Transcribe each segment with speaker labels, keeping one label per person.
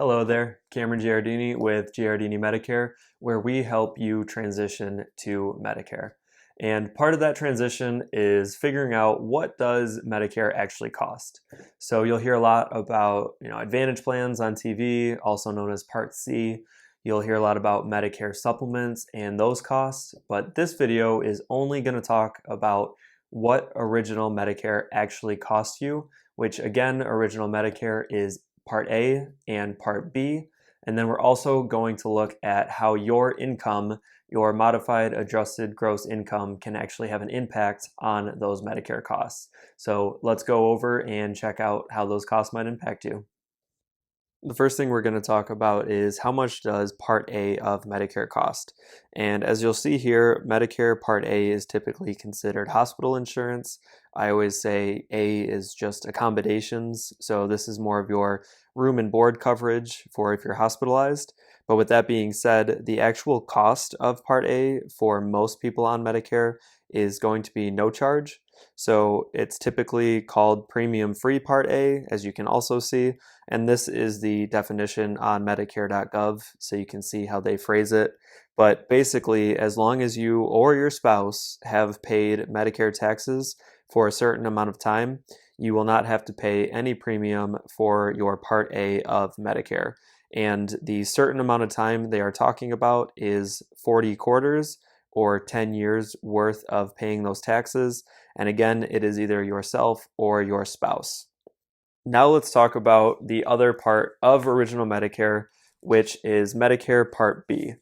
Speaker 1: Hello there, Cameron Giardini with Giardini Medicare, where we help you transition to Medicare. And part of that transition is figuring out what does Medicare actually cost. So you'll hear a lot about, Advantage plans on TV, also known as Part C. You'll hear a lot about Medicare supplements and those costs, but this video is only going to talk about what Original Medicare actually costs you, which again, Original Medicare is Part A and Part B. And then we're also going to look at how your income, your modified adjusted gross income, can actually have an impact on those Medicare costs. So let's go over and check out how those costs might impact you. The first thing we're going to talk about is how much does Part A of Medicare cost? And as you'll see here, Medicare Part A is typically considered hospital insurance. I always say A is just accommodations, so this is more of your room and board coverage for if you're hospitalized. But with that being said, the actual cost of Part A for most people on Medicare is going to be no charge. So it's typically called premium-free Part A, as you can also see. And this is the definition on Medicare.gov, so you can see how they phrase it. But basically, as long as you or your spouse have paid Medicare taxes for a certain amount of time, you will not have to pay any premium for your Part A of Medicare. And the certain amount of time they are talking about is 40 quarters or 10 years worth of paying those taxes. And again, it is either yourself or your spouse. Now let's talk about the other part of Original Medicare, which is Medicare Part B.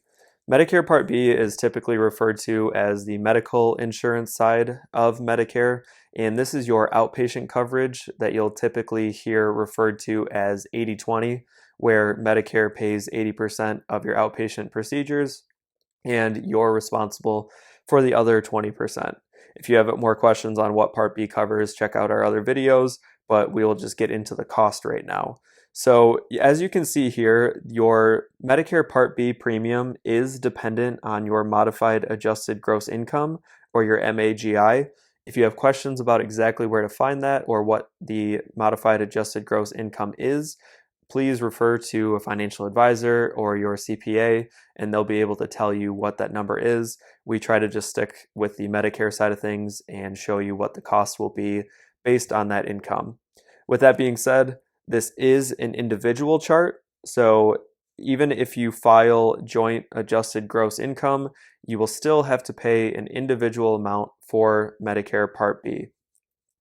Speaker 1: Medicare Part B is typically referred to as the medical insurance side of Medicare, and this is your outpatient coverage that you'll typically hear referred to as 80/20, where Medicare pays 80% of your outpatient procedures and you're responsible for the other 20%. If you have more questions on what Part B covers, check out our other videos, but we will just get into the cost right now. So as you can see here, your Medicare Part B premium is dependent on your modified adjusted gross income, or your MAGI. If you have questions about exactly where to find that or what the modified adjusted gross income is, please refer to a financial advisor or your CPA, and they'll be able to tell you what that number is. We try to just stick with the Medicare side of things and show you what the cost will be based on that income. With that being said, this is an individual chart, so even if you file joint adjusted gross income, you will still have to pay an individual amount for Medicare Part B.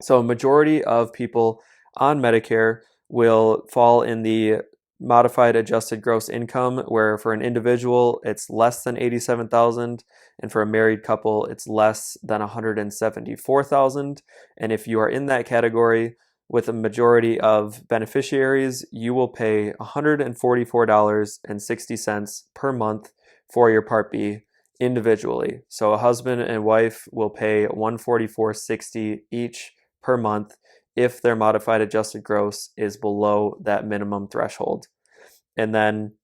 Speaker 1: So a majority of people on Medicare will fall in the modified adjusted gross income, where for an individual it's less than 87,000, and for a married couple it's less than 174,000. And if you are in that category with a majority of beneficiaries, you will pay $144.60 per month for your Part B individually. So a husband and wife will pay $144.60 each per month if their modified adjusted gross is below that minimum threshold. And then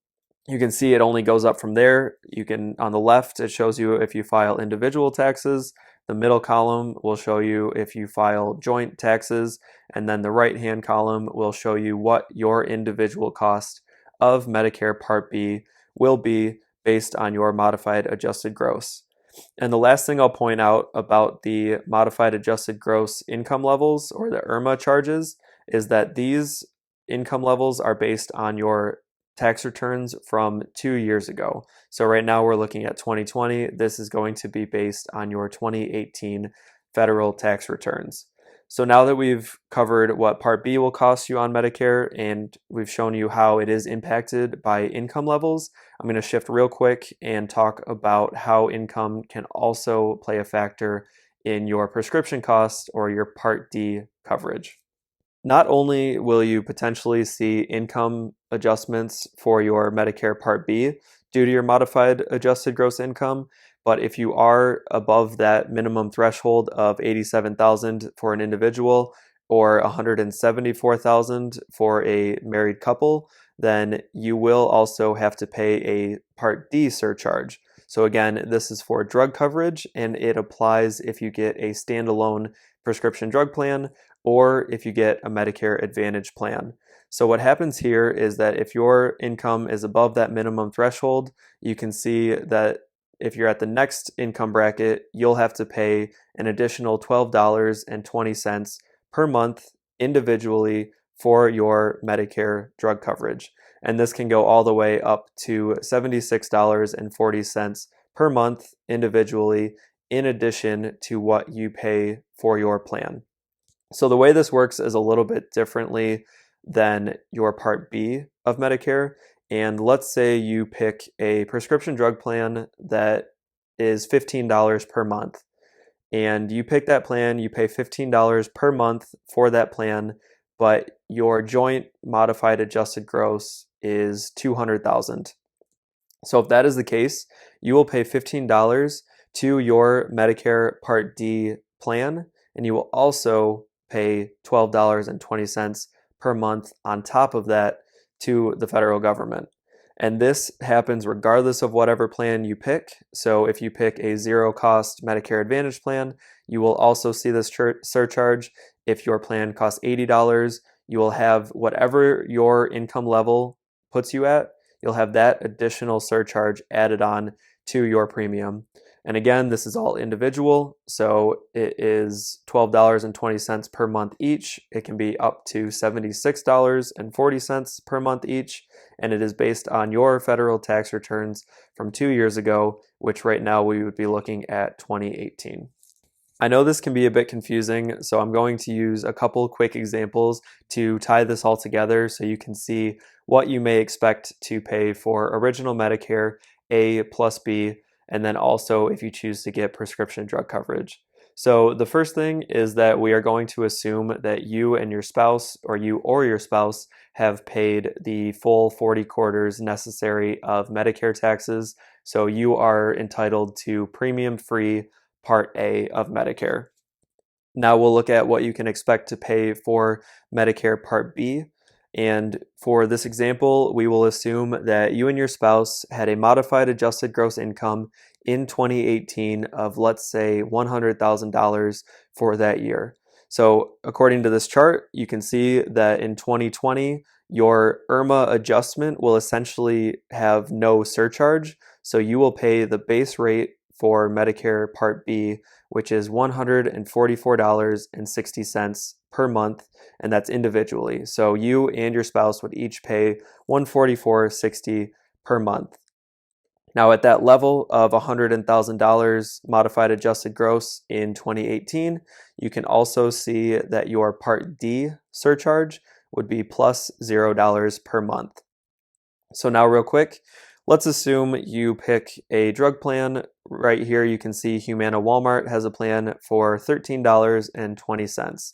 Speaker 1: you can see it only goes up from there. You can, on the left, it shows you if you file individual taxes. The middle column will show you if you file joint taxes, and then the right-hand column will show you what your individual cost of Medicare Part B will be based on your modified adjusted gross. And the last thing I'll point out about the modified adjusted gross income levels, or the IRMAA charges, is that these income levels are based on your tax returns from 2 years ago. So right now we're looking at 2020. This is going to be based on your 2018 federal tax returns. So now that we've covered what Part B will cost you on Medicare, and we've shown you how it is impacted by income levels, I'm going to shift real quick and talk about how income can also play a factor in your prescription costs or your Part D coverage. Not only will you potentially see income adjustments for your Medicare Part B due to your modified adjusted gross income, but if you are above that minimum threshold of 87,000 for an individual or 174,000 for a married couple, then you will also have to pay a Part D surcharge. So again, this is for drug coverage, and it applies if you get a standalone prescription drug plan or if you get a Medicare Advantage plan. So what happens here is that if your income is above that minimum threshold, you can see that if you're at the next income bracket, you'll have to pay an additional $12.20 per month individually for your Medicare drug coverage. And this can go all the way up to $76.40 per month individually, in addition to what you pay for your plan. So the way this works is a little bit differently than your Part B of Medicare. And let's say you pick a prescription drug plan that is $15 per month. And you pick that plan, you pay $15 per month for that plan, but your joint modified adjusted gross is $200,000. So if that is the case, you will pay $15 to your Medicare Part D plan, and you will also pay $12.20 per month on top of that to the federal government. And this happens regardless of whatever plan you pick. So if you pick a zero cost Medicare Advantage plan, you will also see this surcharge. If your plan costs $80, you will have whatever your income level puts you at, you'll have that additional surcharge added on to your premium. And again, this is all individual, so it is $12.20 per month each. It can be up to $76.40 per month each, and it is based on your federal tax returns from 2 years ago, which right now we would be looking at 2018. I know this can be a bit confusing, so I'm going to use a couple quick examples to tie this all together so you can see what you may expect to pay for original Medicare A plus B, and then also if you choose to get prescription drug coverage. So the first thing is that we are going to assume that you and your spouse, or you or your spouse, have paid the full 40 quarters necessary of Medicare taxes, so you are entitled to premium-free Part A of Medicare. Now we'll look at what you can expect to pay for Medicare Part B. And for this example, we will assume that you and your spouse had a modified adjusted gross income in 2018 of, let's say, $100,000 for that year. So according to this chart, you can see that in 2020, your IRMAA adjustment will essentially have no surcharge. So you will pay the base rate for Medicare Part B, which is $144.60 per month, and that's individually. So you and your spouse would each pay $144.60 per month. Now at that level of $100,000 modified adjusted gross in 2018, you can also see that your Part D surcharge would be plus $0 per month. So now real quick, let's assume you pick a drug plan. Right here you can see Humana Walmart has a plan for $13.20.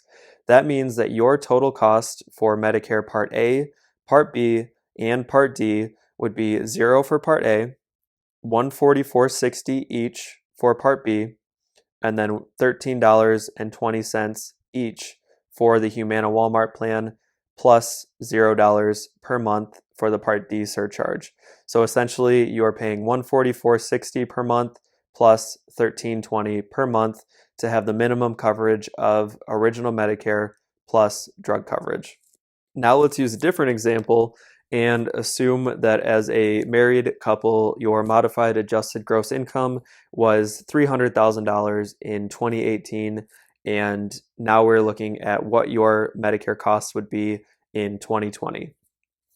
Speaker 1: That means that your total cost for Medicare Part A, Part B, and Part D would be $0 for Part A, $144.60 each for Part B, and then $13.20 each for the Humana Walmart plan, plus $0 per month for the Part D surcharge. So essentially, you are paying $144.60 per month plus $13.20 per month to have the minimum coverage of original Medicare plus drug coverage. Now let's use a different example and assume that as a married couple, your modified adjusted gross income was $300,000 in 2018, and now we're looking at what your Medicare costs would be in 2020.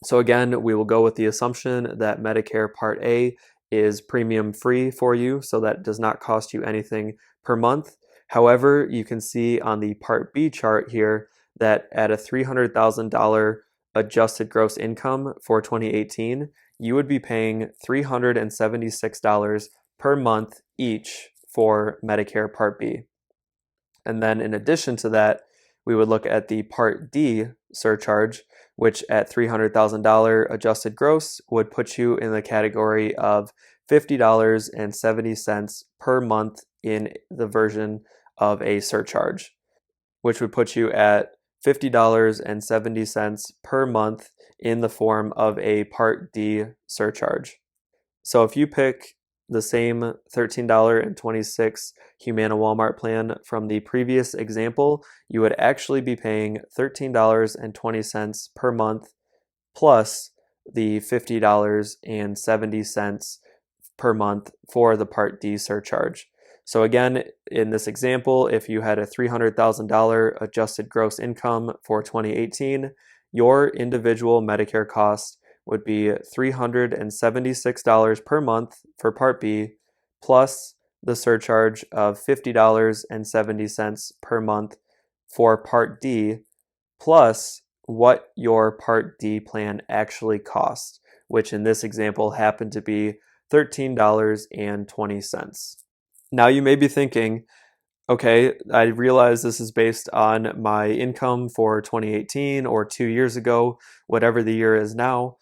Speaker 1: So again, we will go with the assumption that Medicare Part A is premium free for you, so that does not cost you anything per month. However, you can see on the Part B chart here that at a $300,000 adjusted gross income for 2018, you would be paying $376 per month each for Medicare Part B. And then in addition to that, we would look at the Part D surcharge, which at $300,000 adjusted gross would put you in the category of $50.70 per month in the version of a surcharge, which would put you at $50.70 per month in the form of a Part D surcharge. So if you pick the same $13.26 Humana Walmart plan from the previous example, you would actually be paying $13.20 per month plus the $50.70 per month for the Part D surcharge. So again, in this example, if you had a $300,000 adjusted gross income for 2018, your individual Medicare cost would be $376 per month for Part B, plus the surcharge of $50.70 per month for Part D, plus what your Part D plan actually cost, which in this example happened to be $13.20. Now you may be thinking, okay, I realize this is based on my income for 2018 or 2 years ago, whatever the year is now,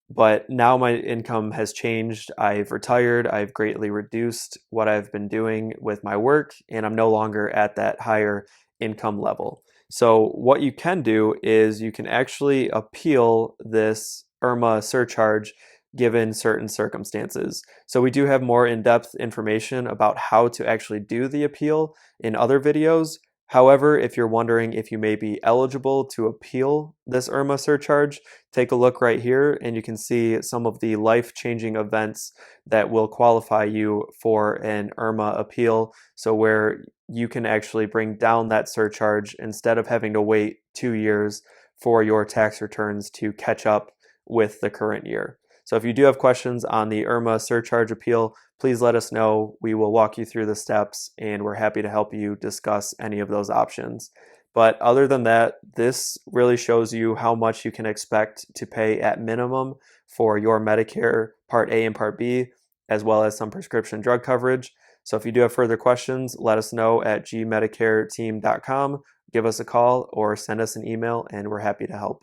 Speaker 1: but now my income has changed. I've retired, I've greatly reduced what I've been doing with my work, and I'm no longer at that higher income level. So what you can do is you can actually appeal this IRMAA surcharge given certain circumstances. So we do have more in-depth information about how to actually do the appeal in other videos. However, if you're wondering if you may be eligible to appeal this IRMAA surcharge, take a look right here and you can see some of the life-changing events that will qualify you for an IRMAA appeal. So where you can actually bring down that surcharge instead of having to wait 2 years for your tax returns to catch up with the current year. So if you do have questions on the IRMAA surcharge appeal, please let us know. We will walk you through the steps and we're happy to help you discuss any of those options. But other than that, this really shows you how much you can expect to pay at minimum for your Medicare Part A and Part B, as well as some prescription drug coverage. So if you do have further questions, let us know at gmedicareteam.com. Give us a call or send us an email and we're happy to help.